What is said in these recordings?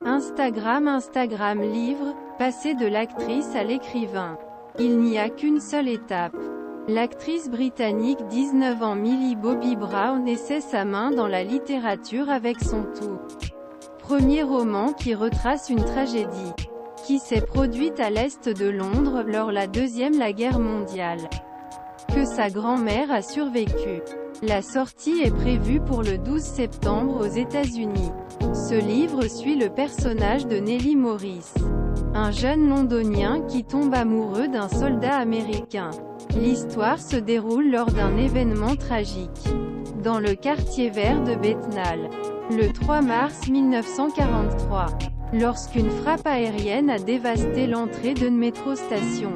Instagram livre, passer de l'actrice à l'écrivain. Il n'y a qu'une seule étape. L'actrice britannique 19 ans Millie Bobby Brown essaie sa main dans la littérature avec son tout premier roman qui retrace une tragédie qui s'est produite à l'est de Londres lors la Guerre mondiale. Que sa grand-mère a survécu. La sortie est prévue pour le 12 septembre aux États-Unis. Ce livre suit le personnage de Nellie Morris, un jeune londonien qui tombe amoureux d'un soldat américain. L'histoire se déroule lors d'un événement tragique dans le quartier vert de Bethnal, le 3 mars 1943, lorsqu'une frappe aérienne a dévasté l'entrée d'une métro station,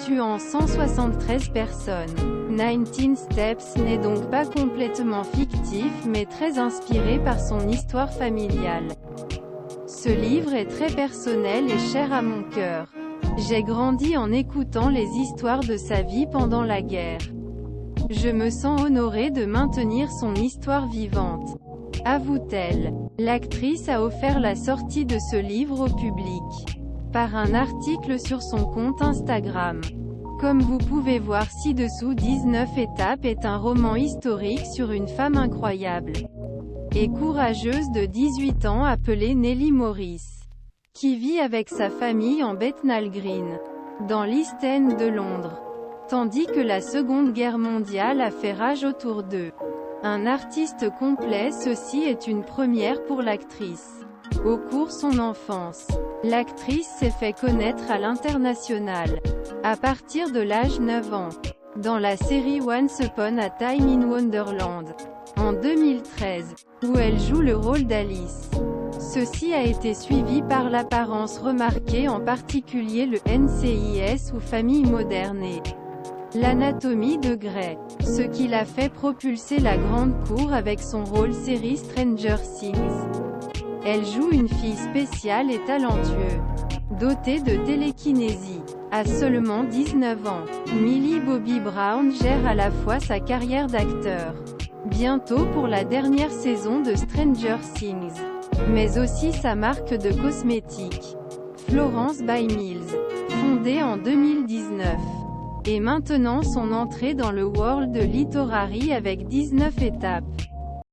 tuant 173 personnes. 19 Steps n'est donc pas complètement fictif mais très inspiré par son histoire familiale. Ce livre est très personnel et cher à mon cœur. J'ai grandi en écoutant les histoires de sa vie pendant la guerre. Je me sens honorée de maintenir son histoire vivante, avoue-t-elle. L'actrice a offert la sortie de ce livre au public par un article sur son compte Instagram. Comme vous pouvez voir ci-dessous, 19 étapes est un roman historique sur une femme incroyable et courageuse de 18 ans appelée Nellie Morris, qui vit avec sa famille en Bethnal Green, dans l'East End de Londres, tandis que la Seconde Guerre mondiale a fait rage autour d'eux. Un artiste complet, ceci est une première pour l'actrice. Au cours son enfance, l'actrice s'est fait connaître à l'international à partir de l'âge 9 ans, dans la série Once Upon a Time in Wonderland, en 2013, où elle joue le rôle d'Alice. Ceci a été suivi par l'apparence remarquée, en particulier le NCIS ou Famille moderne et l'Anatomie de Grey, ce qui l'a fait propulser la grande cour avec son rôle série Stranger Things. Elle joue une fille spéciale et talentueuse, dotée de télékinésie. À seulement 19 ans, Millie Bobby Brown gère à la fois sa carrière d'acteur, bientôt pour la dernière saison de Stranger Things, mais aussi sa marque de cosmétiques, Florence by Mills, fondée en 2019. Et maintenant son entrée dans le world literary avec 19 étapes.